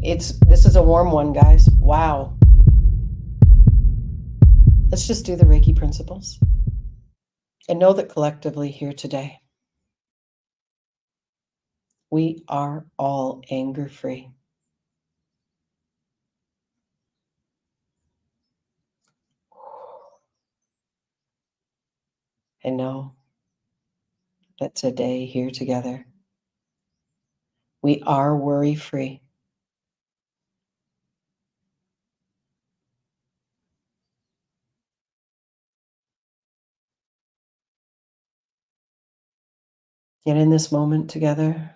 This is a warm one, guys. Wow. Let's just do the Reiki principles and know that collectively here today, we are all anger-free. And know that today here together, we are worry-free. Yet in this moment together,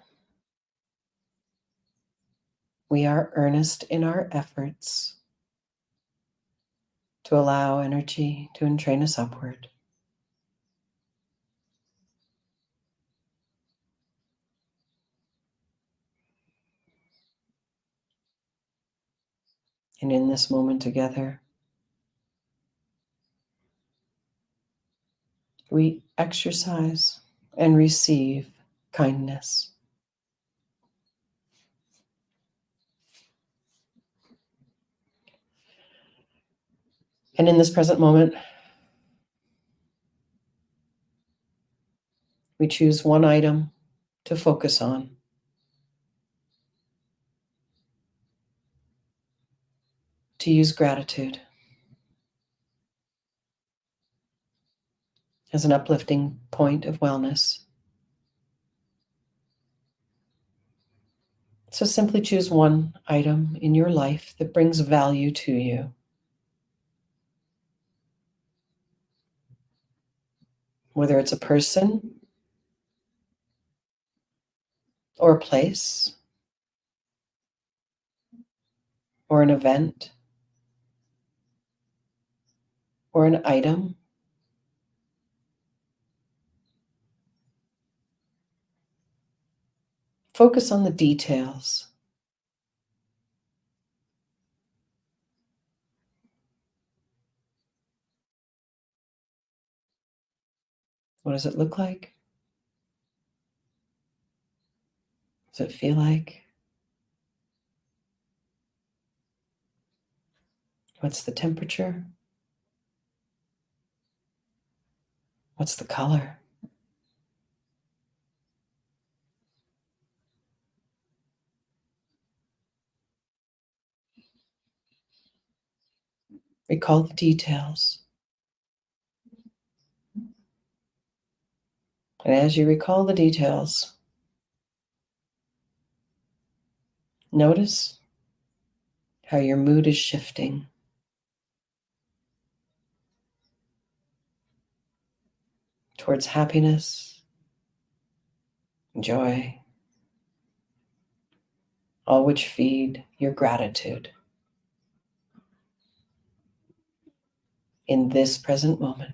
we are earnest in our efforts to allow energy to entrain us upward. And in this moment together, we exercise and receive kindness. And in this present moment, we choose one item to focus on. To use gratitude as an uplifting point of wellness. So simply choose one item in your life that brings value to you. Whether it's a person or a place or an event or an item. Focus on the details. What does it look like? Does it feel like? What's the temperature? What's the color? Recall the details. And as you recall the details, notice how your mood is shifting towards happiness, joy, all which feed your gratitude in this present moment.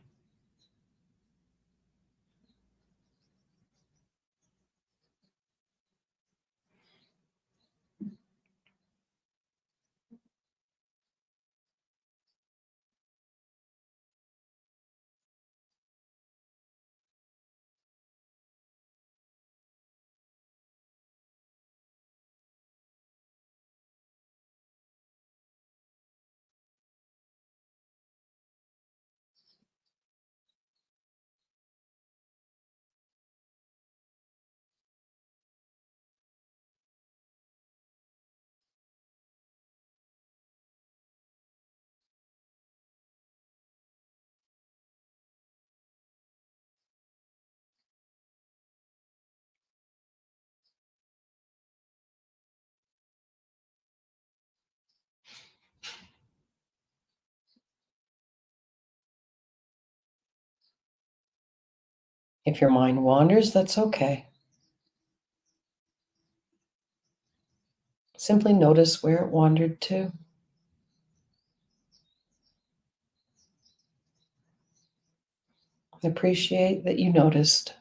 If your mind wanders, that's okay. Simply notice where it wandered to. Appreciate that you noticed.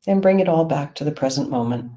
And bring it all back to the present moment.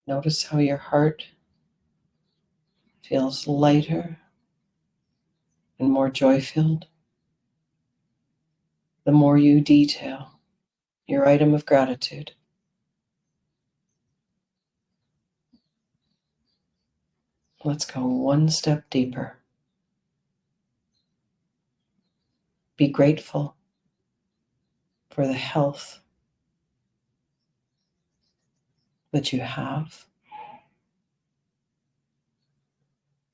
Notice how your heart feels lighter and more joy-filled the more you detail your item of gratitude. Let's go one step deeper. Be grateful for the health that you have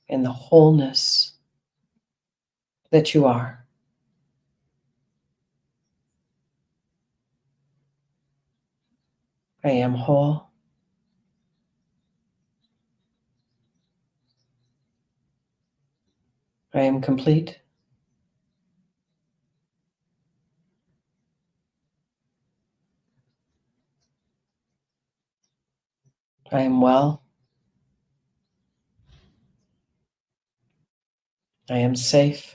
and the wholeness that you are. I am whole. I am complete. I am well. I am safe.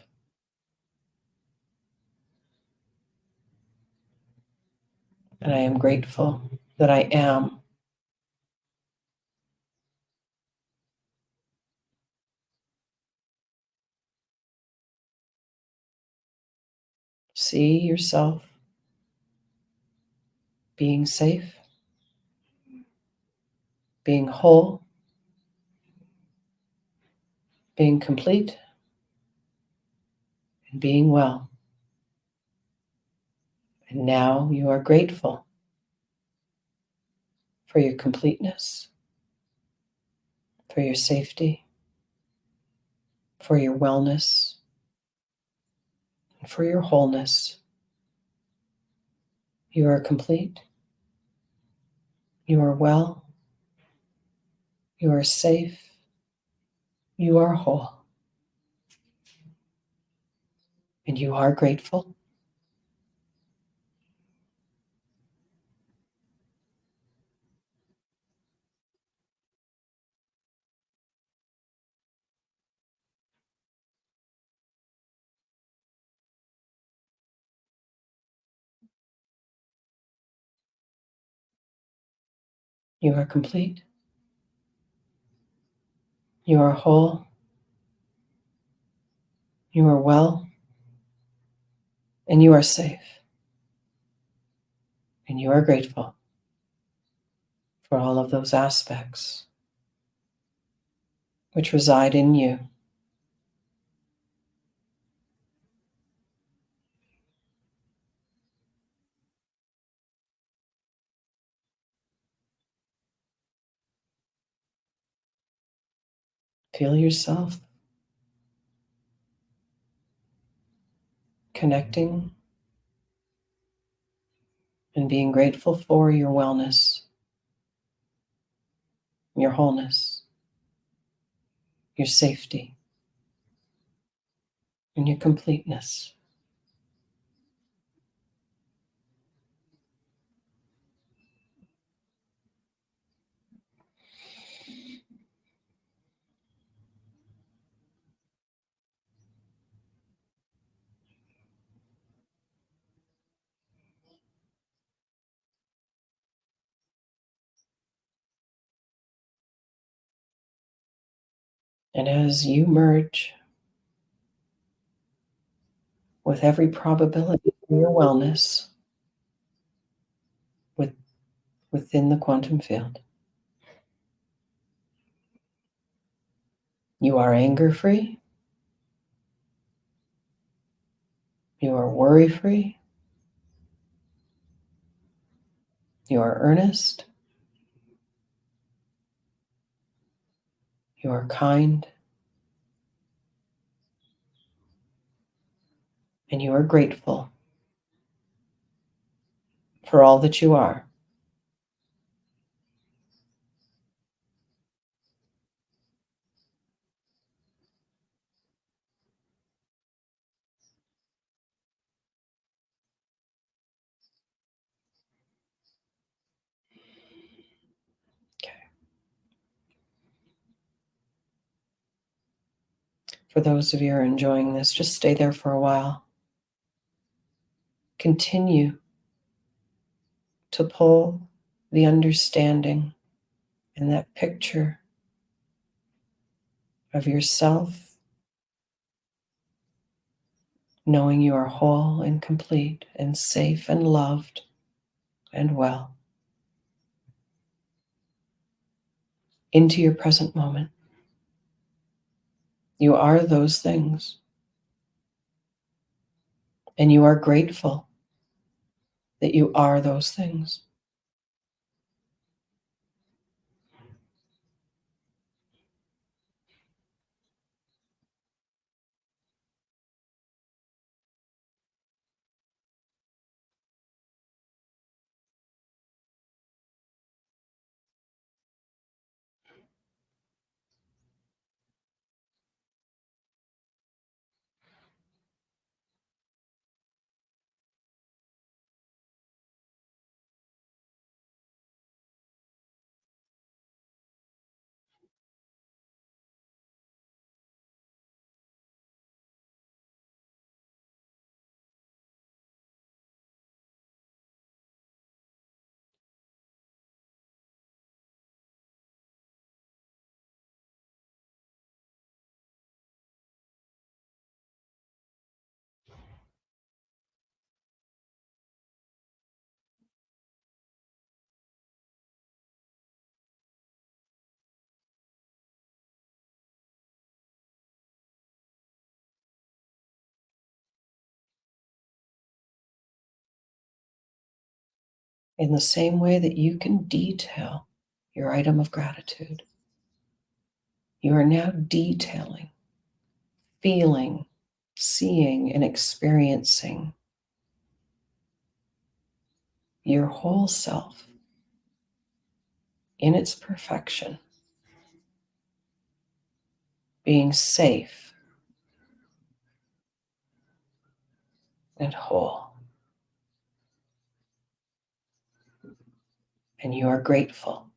And I am grateful that I am. See yourself being safe, being whole, being complete, and being well. And now you are grateful for your completeness, for your safety, for your wellness, and for your wholeness. You are complete. You are well. You are safe. You are whole. And you are grateful. You are complete. You are whole. You are well. And you are safe. And you are grateful for all of those aspects which reside in you. Feel yourself connecting and being grateful for your wellness, your wholeness, your safety, and your completeness. And as you merge with every probability for your wellness within the quantum field, you are anger-free, you are worry-free, you are earnest, you are kind, and you are grateful for all that you are. Okay. For those of you who are enjoying this, just stay there for a while. Continue to pull the understanding And that picture of yourself knowing you are whole and complete and safe and loved and well into your present moment. You are those things, and you are grateful that you are those things. In the same way that you can detail your item of gratitude, you are now detailing, feeling, seeing, and experiencing your whole self in its perfection, being safe and whole. And you are grateful.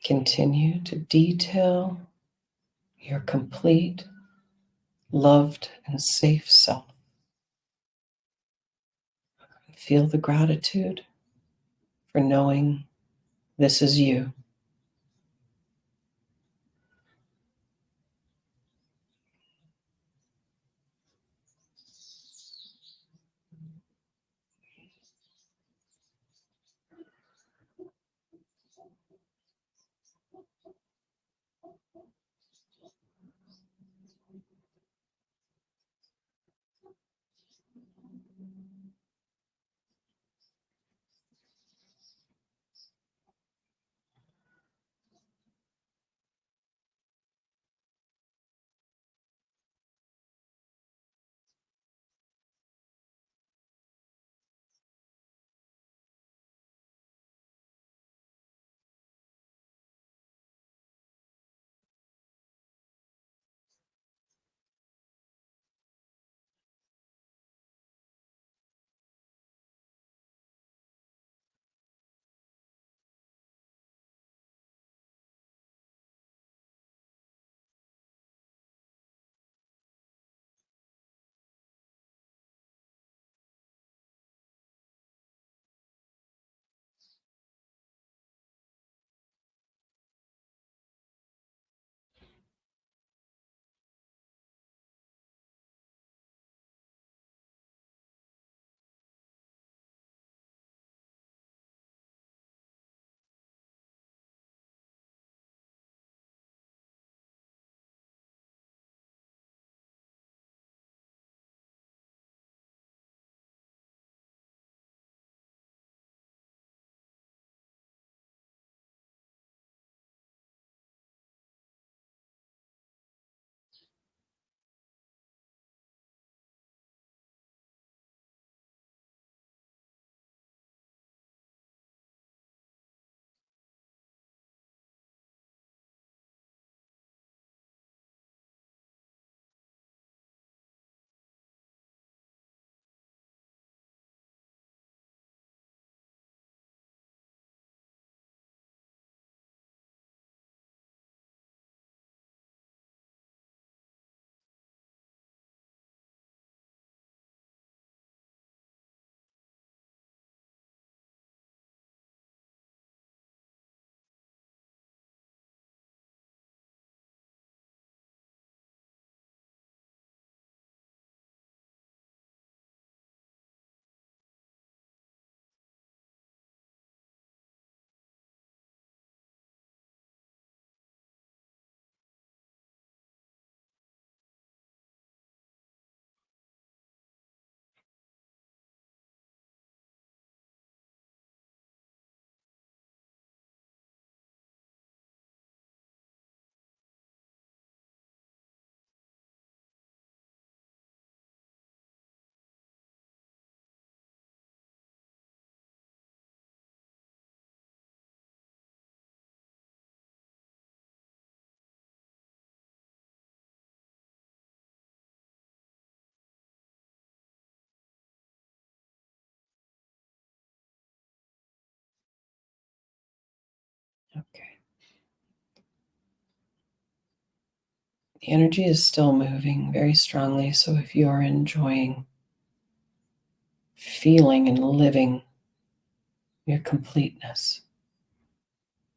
Continue to detail your complete, loved, and safe self. Feel the gratitude for knowing this is you. Okay. The energy is still moving very strongly, so if you are enjoying feeling and living your completeness,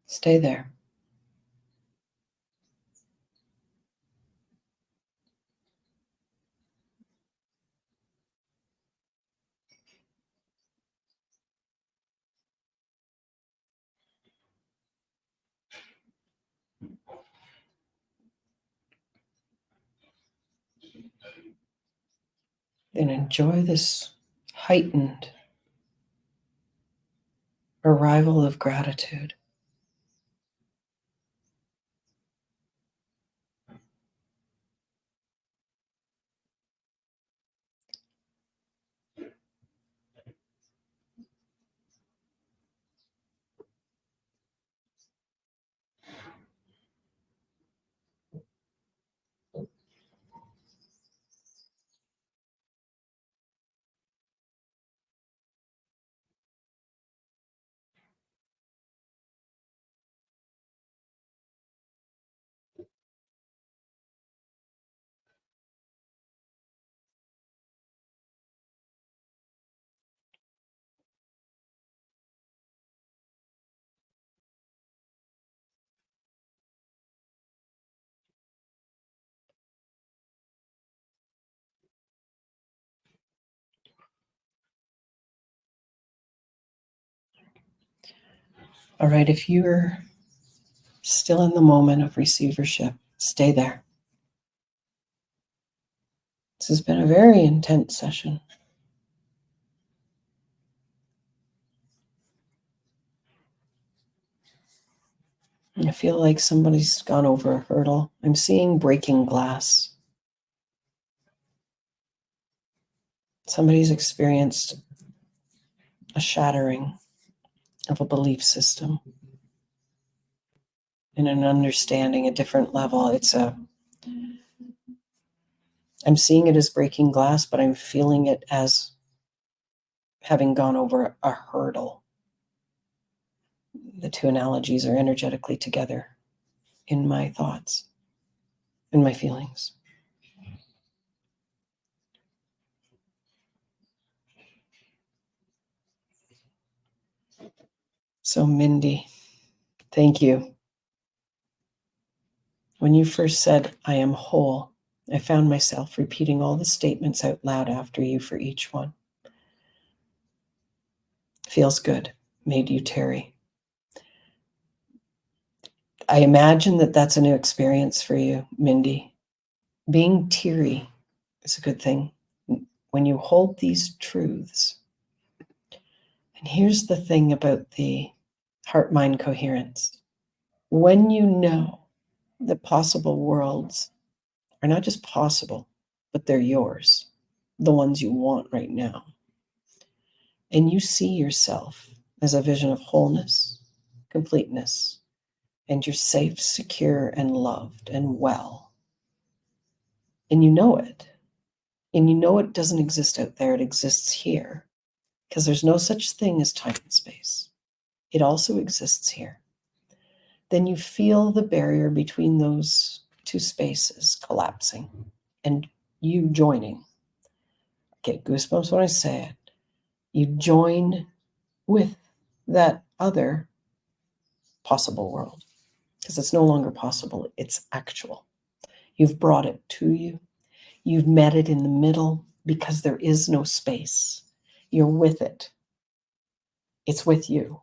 stay there. And enjoy this heightened arrival of gratitude. All right, if you're still in the moment of receivership, stay there. This has been a very intense session. I feel like somebody's gone over a hurdle. I'm seeing breaking glass. Somebody's experienced a shattering of a belief system and an understanding, a different level. I'm seeing it as breaking glass, but I'm feeling it as having gone over a hurdle. The two analogies are energetically together in my thoughts, in my feelings. So, Mindy, thank you. When you first said, I am whole, I found myself repeating all the statements out loud after you for each one. Feels good, made you teary. I imagine that that's a new experience for you, Mindy. Being teary is a good thing when you hold these truths. And here's the thing about the heart-mind coherence. When you know that possible worlds are not just possible, but they're yours, the ones you want right now, and you see yourself as a vision of wholeness, completeness, and you're safe, secure, and loved and well, and you know it, and you know it doesn't exist out there, it exists here, because there's no such thing as time and space. It also exists here. Then you feel the barrier between those two spaces collapsing and you joining. I get goosebumps when I say it. You join with that other possible world because it's no longer possible, it's actual. You've brought it to you. You've met it in the middle because there is no space. You're with it. It's with you.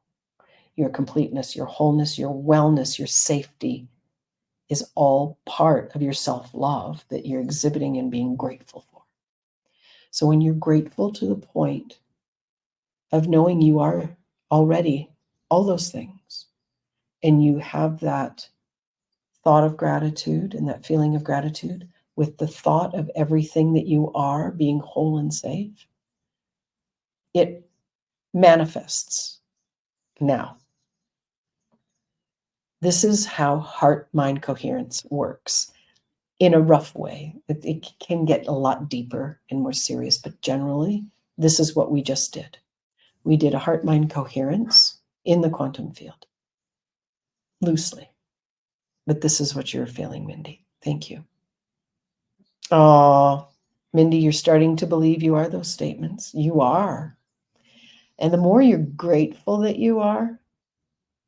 Your completeness, your wholeness, your wellness, your safety is all part of your self-love that you're exhibiting and being grateful for. So when you're grateful to the point of knowing you are already all those things, and you have that thought of gratitude and that feeling of gratitude with the thought of everything that you are being whole and safe, it manifests now. This is how heart-mind coherence works in a rough way. It can get a lot deeper and more serious, but generally, this is what we just did. We did a heart-mind coherence in the quantum field. loosely. But this is what you're feeling, Mindy. Thank you. Oh, Mindy, you're starting to believe you are those statements. You are. And the more you're grateful that you are,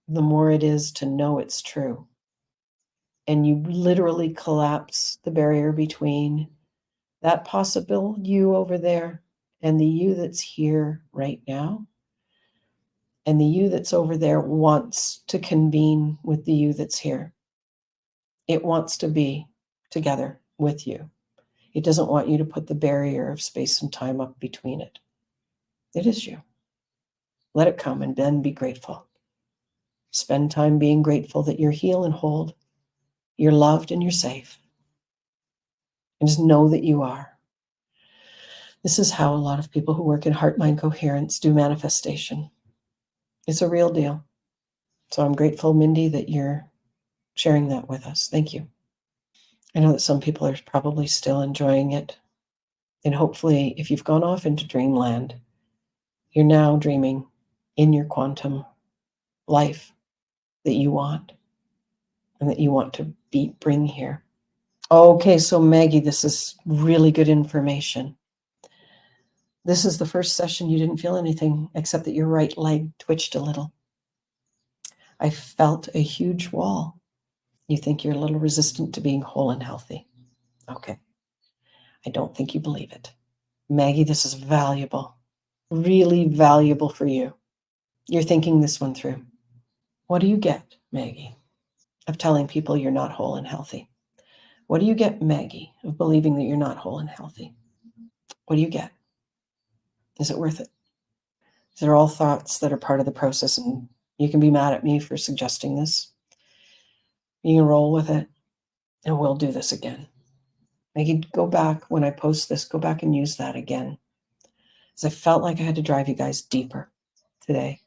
the more it is to know it's true. And you literally collapse the barrier between that possible you over there and the you that's here right now. And the you that's over there wants to convene with the you that's here. It wants to be together with you. It doesn't want you to put the barrier of space and time up between it. It is you. Let it come and then be grateful. Spend time being grateful that you're healed and whole, you're loved and you're safe. And just know that you are. This is how a lot of people who work in heart-mind coherence do manifestation. It's a real deal. So I'm grateful, Mindy, that you're sharing that with us. Thank you. I know that some people are probably still enjoying it. And hopefully, if you've gone off into dreamland, you're now dreaming in your quantum life that you want and that you want to bring here. Okay, so Maggie, this is really good information. This is the first session you didn't feel anything except that your right leg twitched a little. I felt a huge wall. You think you're a little resistant to being whole and healthy. Okay. I don't think you believe it. Maggie, this is valuable, really valuable for you. You're thinking this one through. What do you get, Maggie, of telling people you're not whole and healthy? What do you get, Maggie, of believing that you're not whole and healthy? What do you get? Is it worth it? These are all thoughts that are part of the process, and you can be mad at me for suggesting this. You can roll with it, and we'll do this again. Maggie, go back when I post this, go back and use that again. Because I felt like I had to drive you guys deeper today.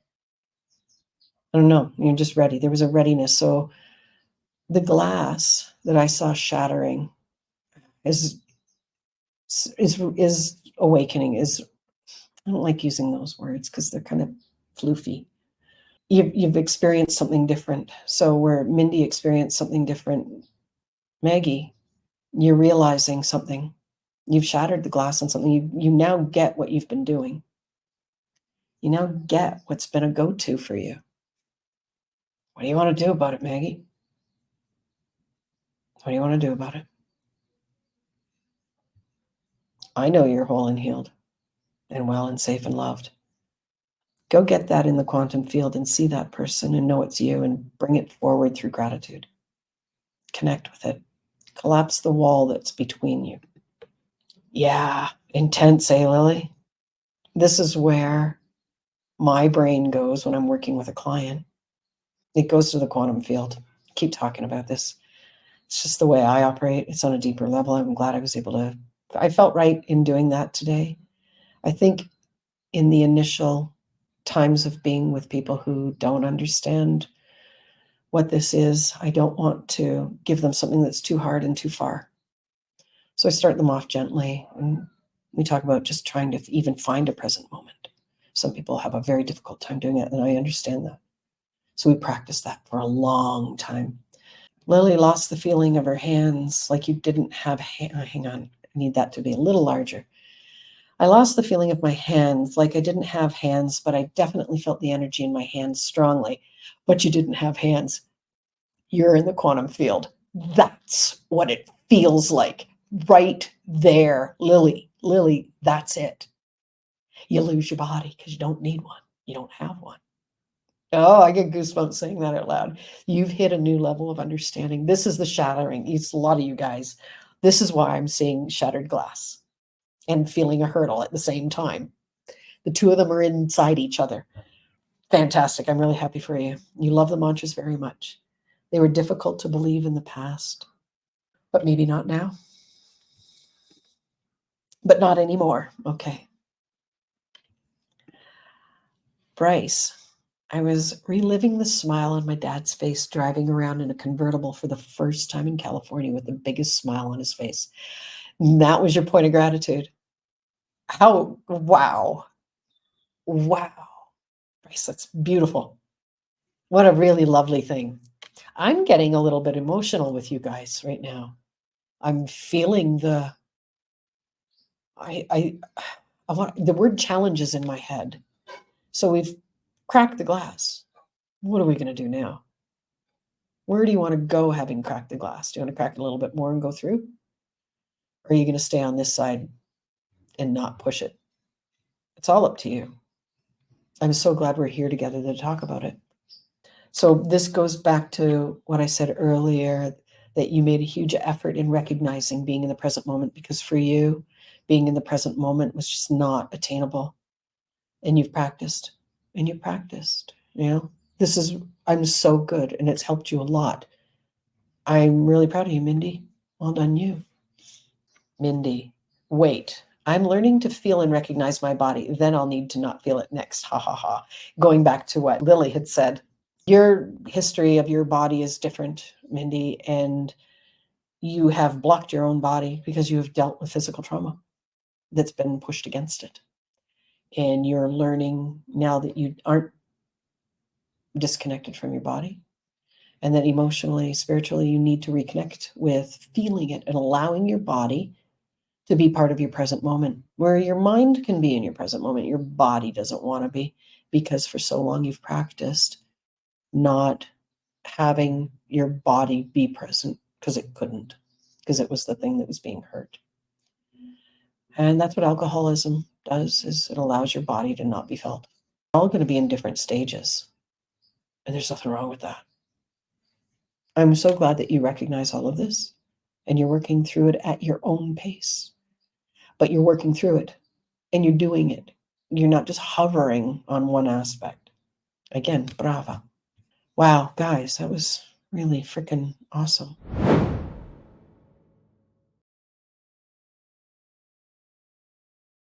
I don't know, you're just ready. There was a readiness. So the glass that I saw shattering is awakening, I don't like using those words because they're kind of floofy. You've experienced something different. So where Mindy experienced something different, Maggie, you're realizing something. You've shattered the glass on something. You now get what you've been doing. You now get what's been a go-to for you. What do you want to do about it, Maggie? What do you want to do about it? I know you're whole and healed and well and safe and loved. Go get that in the quantum field and see that person and know it's you and bring it forward through gratitude. Connect with it. Collapse the wall that's between you. Yeah, intense, eh, Lily? This is where my brain goes when I'm working with a client. It goes to the quantum field. I keep talking about this. It's just the way I operate. It's on a deeper level. I'm glad I was able to. I felt right in doing that today. I think in the initial times of being with people who don't understand what this is, I don't want to give them something that's too hard and too far. So I start them off gently, and we talk about just trying to even find a present moment. Some people have a very difficult time doing it, and I understand that. So we practiced that for a long time. Lily lost the feeling of her hands like you didn't have, hang on, I need that to be a little larger. I lost the feeling of my hands like I didn't have hands, but I definitely felt the energy in my hands strongly. But you didn't have hands. You're in the quantum field. That's what it feels like right there, Lily. Lily, that's it. You lose your body because you don't need one. You don't have one. Oh, I get goosebumps saying that out loud. You've hit a new level of understanding. This is the shattering. It's a lot of you guys. This is why I'm seeing shattered glass and feeling a hurdle at the same time. The two of them are inside each other. Fantastic. I'm really happy for you. You love the mantras very much. They were difficult to believe in the past, but maybe not now. But not anymore. Okay. Bryce, I was reliving the smile on my dad's face driving around in a convertible for the first time in California with the biggest smile on his face. And that was your point of gratitude. How, wow. Wow. Bryce, that's beautiful. What a really lovely thing. I'm getting a little bit emotional with you guys right now. I'm feeling I I want the word challenges in my head. So we've cracked the glass. What are we going to do now? Where do you want to go having cracked the glass? Do you want to crack it a little bit more and go through? Or are you going to stay on this side and not push it? It's all up to you. I'm so glad we're here together to talk about it. So this goes back to what I said earlier, that you made a huge effort in recognizing being in the present moment, because for you, being in the present moment was just not attainable. And you've practiced and you practiced, this is, I'm so good, and it's helped you a lot. I'm really proud of you, Mindy. Well done, you. Mindy, wait. I'm learning to feel and recognize my body. Then I'll need to not feel it next. Ha ha ha. Going back to what Lily had said, your history of your body is different, Mindy, and you have blocked your own body because you have dealt with physical trauma that's been pushed against it. And you're learning now that you aren't disconnected from your body, and that emotionally, spiritually, you need to reconnect with feeling it and allowing your body to be part of your present moment. Where your mind can be in your present moment, your body doesn't want to be, because for so long you've practiced not having your body be present because it couldn't, because it was the thing that was being hurt. And that's what alcoholism does, is it allows your body to not be felt. We're all going to be in different stages, and there's nothing wrong with that. I'm so glad that you recognize all of this and you're working through it at your own pace. But you're working through it and you're doing it. You're not just hovering on one aspect. Again, brava. Wow, guys, that was really freaking awesome.